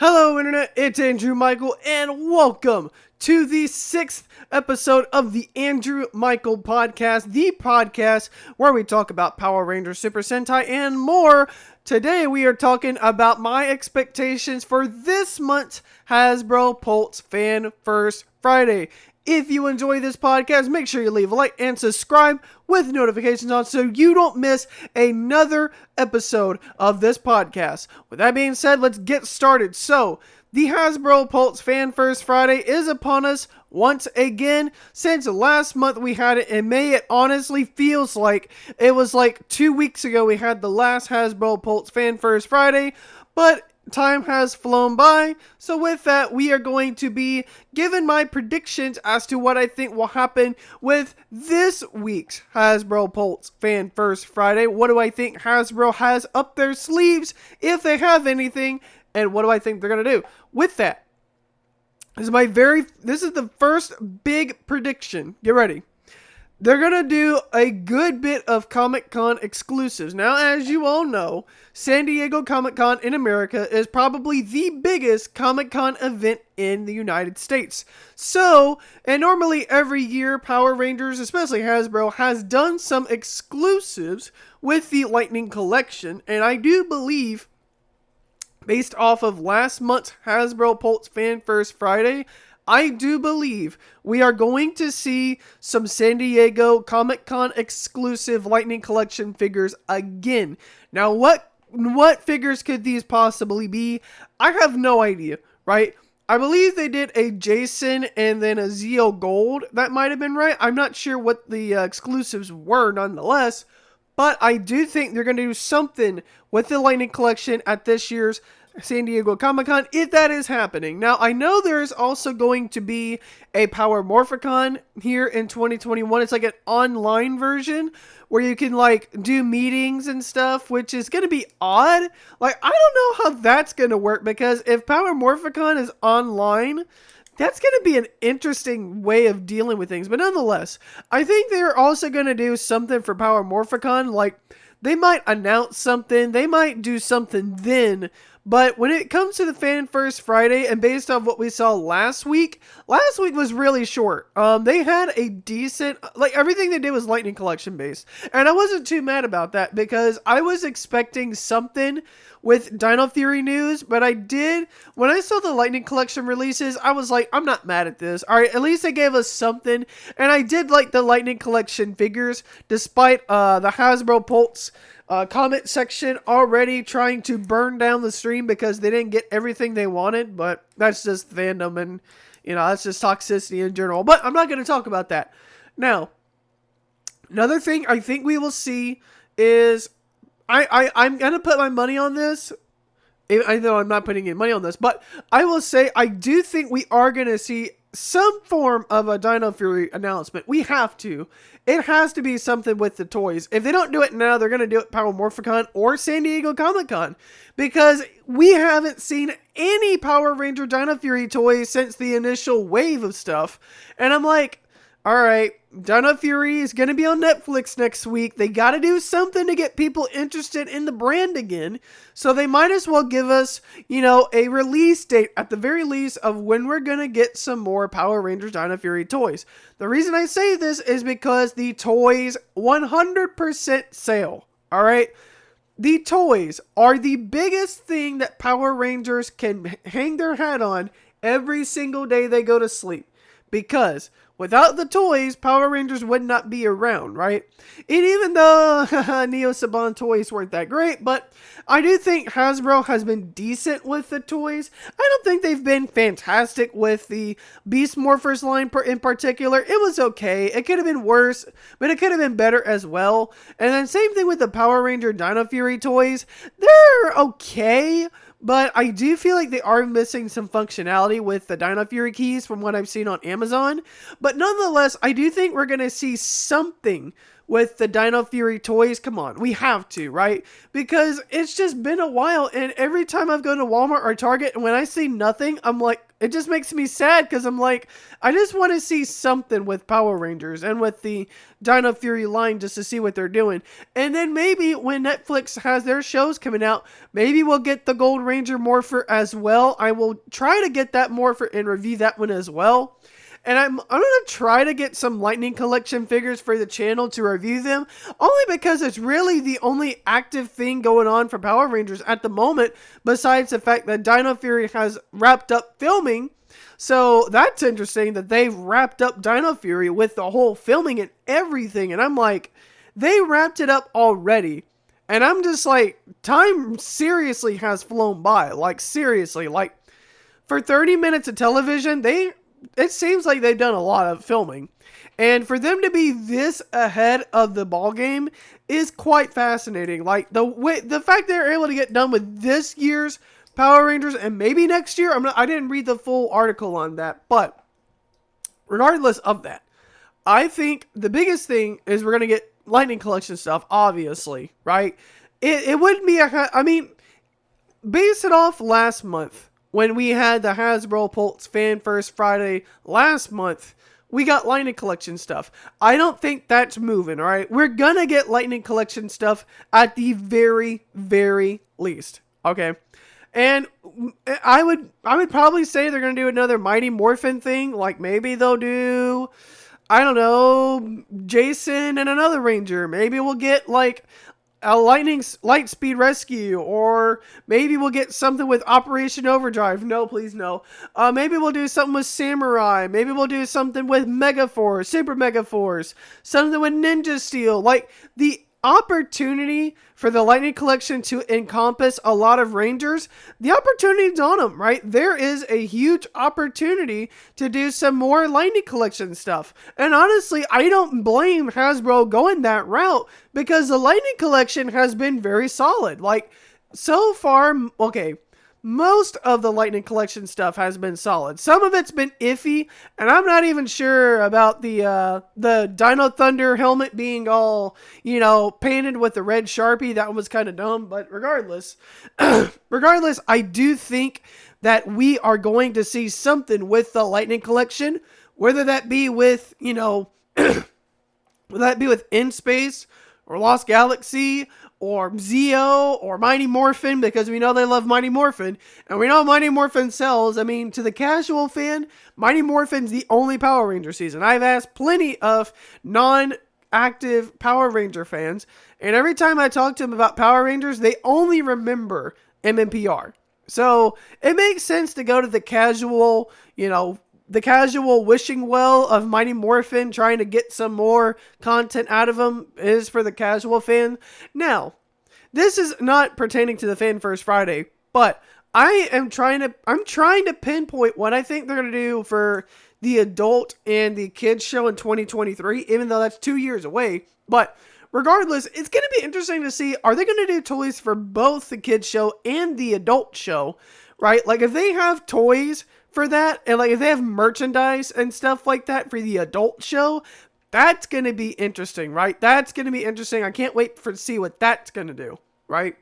Hello Internet, it's AndrewMycol and welcome to the 6th episode of the AndrewMycol Podcast, the podcast where we talk about Power Rangers, Super Sentai, and more. Today we are talking about my expectations for this month's Hasbro Pulse Fan First Friday. If you enjoy this podcast, make sure you leave a like and subscribe with notifications on so you don't miss another episode of this podcast. With that being said, let's get started. So, the Hasbro Pulse Fan First Friday is upon us once again. Since last month we had it in May, it honestly feels like it was like 2 weeks ago we had the last Hasbro Pulse Fan First Friday, but time has flown by, so with that, we are going to be giving my predictions as to what I think will happen with this week's Hasbro Pulse Fan First Friday. What do I think Hasbro has up their sleeves, if they have anything, and what do I think they're going to do? With that, this is the first big prediction. Get ready. They're going to do a good bit of Comic-Con exclusives. Now, as you all know, San Diego Comic-Con in America is probably the biggest Comic-Con event in the United States. So, and normally every year, Power Rangers, especially Hasbro, has done some exclusives with the Lightning Collection. And I do believe, based off of last month's Hasbro Pulse Fan First Friday, I do believe we are going to see some San Diego Comic-Con exclusive Lightning Collection figures again. Now, what figures could these possibly be? I have no idea, right? I believe they did a Jason and then a Zeo Gold. That might have been right. I'm not sure what the exclusives were nonetheless, but I do think they're going to do something with the Lightning Collection at this year's San Diego Comic-Con, if that is happening. Now, I know there's also going to be a Power Morphicon here in 2021. It's like an online version where you can like do meetings and stuff, which is going to be odd. Like, I don't know how that's going to work, because if Power Morphicon is online, that's going to be an interesting way of dealing with things. But nonetheless, I think they're also going to do something for Power Morphicon. Like, they might announce something, they might do something then. But when it comes to the Fan First Friday, and based on what we saw last week was really short. They had a decent, like, everything they did was Lightning Collection based. And I wasn't too mad about that, because I was expecting something with Dino Fury news. But when I saw the Lightning Collection releases, I was like, I'm not mad at this. Alright, at least they gave us something. And I did like the Lightning Collection figures, despite the Hasbro Pulse comment section already trying to burn down the stream because they didn't get everything they wanted. But that's just fandom, and that's just toxicity in general. But I'm not going to talk about that. Now, another thing I think we will see is, I'm going to put my money on this. I know I'm not putting any money on this, but I will say I do think we are going to see some form of a Dino Fury announcement. We have to. It has to be something with the toys. If they don't do it now, they're going to do it Power Morphicon or San Diego Comic-Con, because we haven't seen any Power Ranger Dino Fury toys since the initial wave of stuff. And I'm like, alright, Dino Fury is going to be on Netflix next week. They got to do something to get people interested in the brand again. So they might as well give us, a release date at the very least of when we're going to get some more Power Rangers Dino Fury toys. The reason I say this is because the toys 100% sale. Alright? The toys are the biggest thing that Power Rangers can hang their hat on every single day they go to sleep. Because without the toys, Power Rangers would not be around, right? And even though Neo Saban toys weren't that great, but I do think Hasbro has been decent with the toys. I don't think they've been fantastic with the Beast Morphers line in particular. It was okay. It could have been worse, but it could have been better as well. And then same thing with the Power Ranger Dino Fury toys. They're okay, but I do feel like they are missing some functionality with the Dino Fury keys from what I've seen on Amazon. But nonetheless, I do think we're going to see something with the Dino Fury toys. Come on, we have to, right? Because it's just been a while, and every time I've gone to Walmart or Target, and when I see nothing, I'm like, it just makes me sad, because I'm like, I just want to see something with Power Rangers and with the Dino Fury line, just to see what they're doing. And then maybe when Netflix has their shows coming out, maybe we'll get the Gold Ranger Morpher as well. I will try to get that Morpher and review that one as well. And I'm going to try to get some Lightning Collection figures for the channel to review them, only because it's really the only active thing going on for Power Rangers at the moment, besides the fact that Dino Fury has wrapped up filming. So that's interesting that they've wrapped up Dino Fury with the whole filming and everything. And I'm like, they wrapped it up already. And I'm just like, time seriously has flown by. Like, seriously, like, for 30 minutes of television, it seems like they've done a lot of filming. And for them to be this ahead of the ball game is quite fascinating. Like, the fact they're able to get done with this year's Power Rangers and maybe next year, I didn't read the full article on that, but regardless of that, I think the biggest thing is we're going to get Lightning Collection stuff, obviously, right? It wouldn't be base it off last month. When we had the Hasbro Pulse Fan First Friday last month, we got Lightning Collection stuff. I don't think that's moving, all right? We're going to get Lightning Collection stuff at the very, very least, okay? And I would probably say they're going to do another Mighty Morphin thing. Like, maybe they'll do, I don't know, Jason and another Ranger. Maybe we'll get, like, a Light Speed Rescue, or maybe we'll get something with Operation Overdrive. No, please no. Maybe we'll do something with Samurai. Maybe we'll do something with Megaforce, Super Megaforce, something with Ninja Steel. Like, the opportunity for the Lightning Collection to encompass a lot of Rangers, the opportunity's on them, right? There is a huge opportunity to do some more Lightning Collection stuff. And honestly, I don't blame Hasbro going that route, because the Lightning Collection has been very solid. Like, so far, okay, most of the Lightning Collection stuff has been solid. Some of it's been iffy, and I'm not even sure about the Dino Thunder helmet being all, painted with the red Sharpie. That was kind of dumb, but regardless, I do think that we are going to see something with the Lightning Collection, whether that be with, whether that be with In Space or Lost Galaxy, or Zeo, or Mighty Morphin, because we know they love Mighty Morphin, and we know Mighty Morphin sells. I mean, to the casual fan, Mighty Morphin's the only Power Ranger season. I've asked plenty of non-active Power Ranger fans, and every time I talk to them about Power Rangers, they only remember MMPR. So, it makes sense to go to the casual, the casual wishing well of Mighty Morphin, trying to get some more content out of him, is for the casual fan. Now, this is not pertaining to the Fan First Friday, but I'm trying to pinpoint what I think they're going to do for the adult and the kids show in 2023, even though that's 2 years away. But regardless, it's going to be interesting to see, are they going to do toys for both the kids show and the adult show, right? Like, if they have toys for that, and like if they have merchandise and stuff like that for the adult show, that's going to be interesting, right? That's going to be interesting. I can't wait to see what that's going to do, right?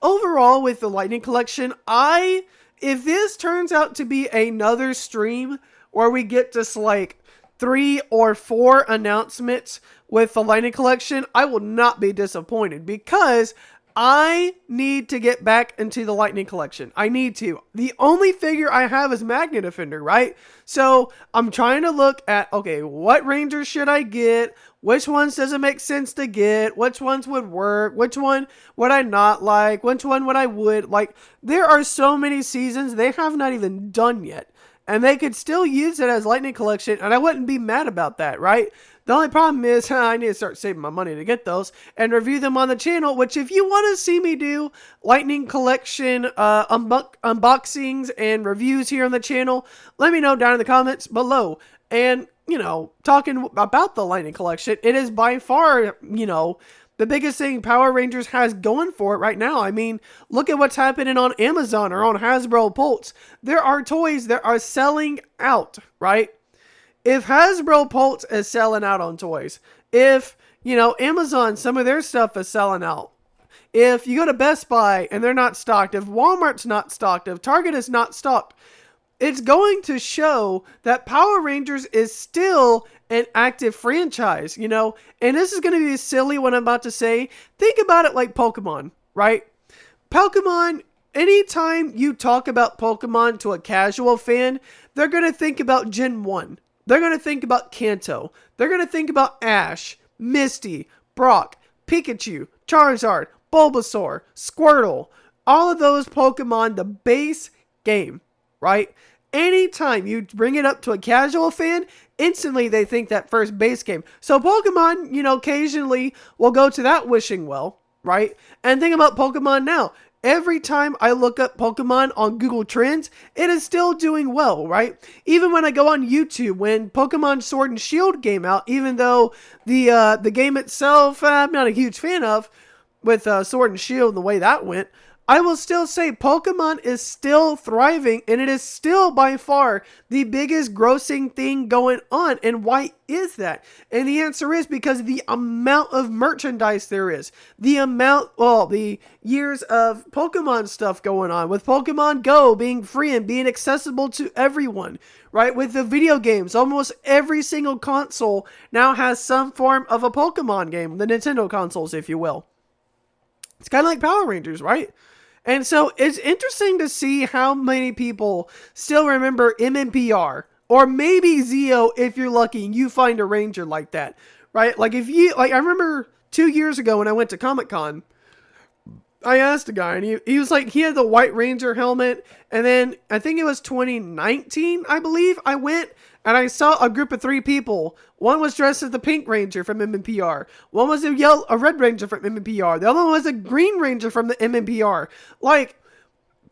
Overall, with the Lightning Collection, if this turns out to be another stream where we get just like 3 or 4 announcements with the Lightning Collection, I will not be disappointed, because I need to get back into the Lightning Collection. I need to. The only figure I have is Magnet Defender, right? So I'm trying to look at, okay, what Rangers should I get? Which ones does it make sense to get? Which ones would work? Which one would I not like? Which one would I would like? There are so many seasons they have not even done yet, and they could still use it as Lightning Collection, and I wouldn't be mad about that, right? The only problem is I need to start saving my money to get those and review them on the channel, which if you want to see me do Lightning Collection unboxings and reviews here on the channel, let me know down in the comments below. And, talking about the Lightning Collection, it is by far, the biggest thing Power Rangers has going for it right now. I mean, look at what's happening on Amazon or on Hasbro Pulse. There are toys that are selling out, right? If Hasbro Pulse is selling out on toys, If, Amazon, some of their stuff is selling out. If you go to Best Buy and they're not stocked, if Walmart's not stocked, if Target is not stocked, it's going to show that Power Rangers is still an active franchise, and this is going to be silly what I'm about to say. Think about it like Pokemon, right? Pokemon, anytime you talk about Pokemon to a casual fan, they're going to think about Gen 1. They're going to think about Kanto. They're going to think about Ash, Misty, Brock, Pikachu, Charizard, Bulbasaur, Squirtle, all of those Pokemon, the base game, right? Anytime you bring it up to a casual fan, instantly they think that first base game. So Pokemon, occasionally will go to that wishing well, right? And think about Pokemon now. Every time I look up Pokemon on Google Trends, it is still doing well, right? Even when I go on YouTube, when Pokemon Sword and Shield came out, even though the game itself, I'm not a huge fan of, with Sword and Shield and the way that went, I will still say Pokemon is still thriving, and it is still by far the biggest grossing thing going on. And why is that? And the answer is because of the amount of merchandise there is. The years of Pokemon stuff going on, with Pokemon Go being free and being accessible to everyone, right? With the video games, almost every single console now has some form of a Pokemon game, the Nintendo consoles, if you will. It's kind of like Power Rangers, right? And so it's interesting to see how many people still remember MMPR, or maybe Zeo if you're lucky and you find a Ranger like that, right? I remember 2 years ago when I went to Comic-Con, I asked a guy and he was like, he had the White Ranger helmet. And then I think it was 2019, I believe, I went and I saw a group of 3 people. One was dressed as the Pink Ranger from MMPR. One was a Red Ranger from MMPR. The other one was a Green Ranger from the MMPR.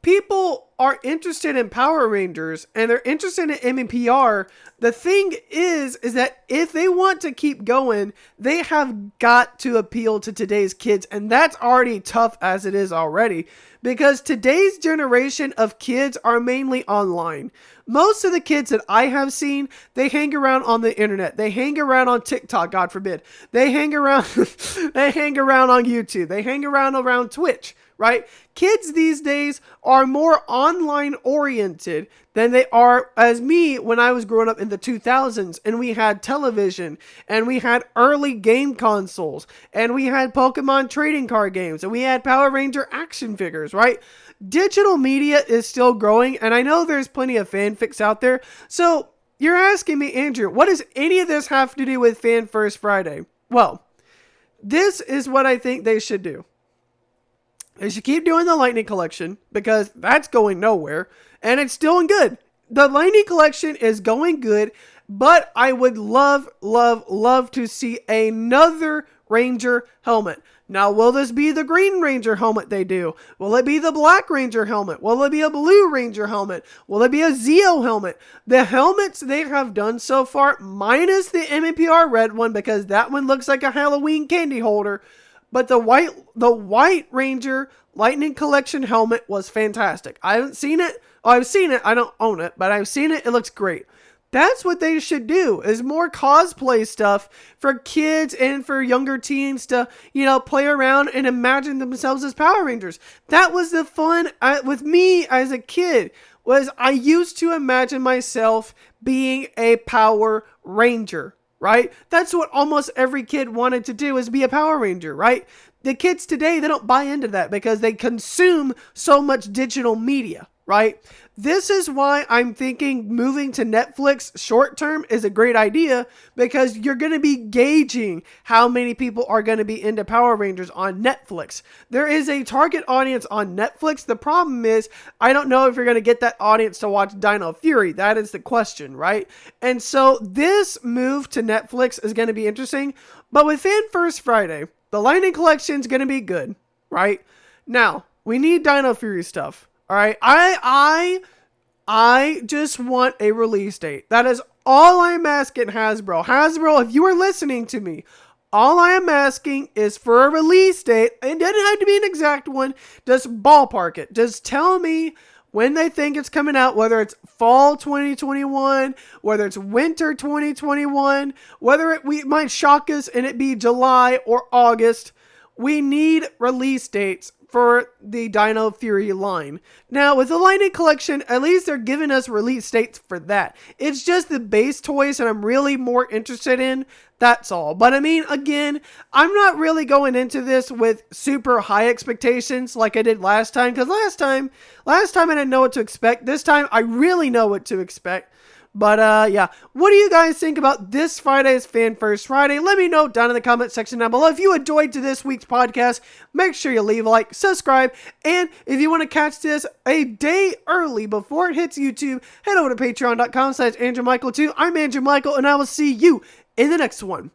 People are interested in Power Rangers and they're interested in MMPR. The thing is that if they want to keep going, they have got to appeal to today's kids. And that's already tough as it is already, because today's generation of kids are mainly online. Most of the kids that I have seen, they hang around on the internet. They hang around on TikTok, God forbid. They hang around, they hang around on YouTube. They hang around Twitch, right? Kids these days are more online oriented than they are as me when I was growing up in the 2000s and we had television and we had early game consoles and we had Pokemon trading card games and we had Power Ranger action figures, right? Digital media is still growing, and I know there's plenty of fanfics out there. So you're asking me, Andrew, what does any of this have to do with Fan First Friday? Well, this is what I think they should do. They should keep doing the Lightning Collection, because that's going nowhere, and it's doing good. The Lightning Collection is going good, but I would love to see another Ranger helmet. Now, will this be the Green Ranger helmet they do? Will it be the Black Ranger helmet? Will it be a Blue Ranger helmet? Will it be a Zeo helmet? The helmets they have done so far, minus the MMPR red one, because that one looks like a Halloween candy holder. But the White Ranger Lightning Collection helmet was fantastic. I haven't seen it. Oh, I've seen it. I don't own it, but I've seen it. It looks great. That's what they should do, is more cosplay stuff for kids and for younger teens to, play around and imagine themselves as Power Rangers. That was the fun with me as a kid, was I used to imagine myself being a Power Ranger, right? That's what almost every kid wanted to do, is be a Power Ranger, right? The kids today, they don't buy into that because they consume so much digital media, right? This is why I'm thinking moving to Netflix short term is a great idea, because you're going to be gauging how many people are going to be into Power Rangers on Netflix. There is a target audience on Netflix. The problem is, I don't know if you're going to get that audience to watch Dino Fury. That is the question, right? And so this move to Netflix is going to be interesting. But with Fan First Friday, the Lightning Collection is going to be good, right? Now, we need Dino Fury stuff. All right, I just want a release date. That is all I'm asking Hasbro. Hasbro, if you are listening to me, all I am asking is for a release date. It doesn't have to be an exact one. Just ballpark it. Just tell me when they think it's coming out, whether it's fall 2021, whether it's winter 2021, whether we might shock us and it be July or August. We need release dates for the Dino Fury line. Now, with the Lightning Collection, at least they're giving us release dates for that. It's just the base toys that I'm really more interested in. That's all. But I mean, again, I'm not really going into this with super high expectations like I did last time. Because last time I didn't know what to expect. This time, I really know what to expect. But yeah, what do you guys think about this Friday's Fan First Friday? Let me know down in the comment section down below. If you enjoyed this week's podcast, make sure you leave a like, subscribe, and if you want to catch this a day early before it hits YouTube, head over to patreon.com/AndrewMycol2. I'm Andrew Michael, and I will see you in the next one.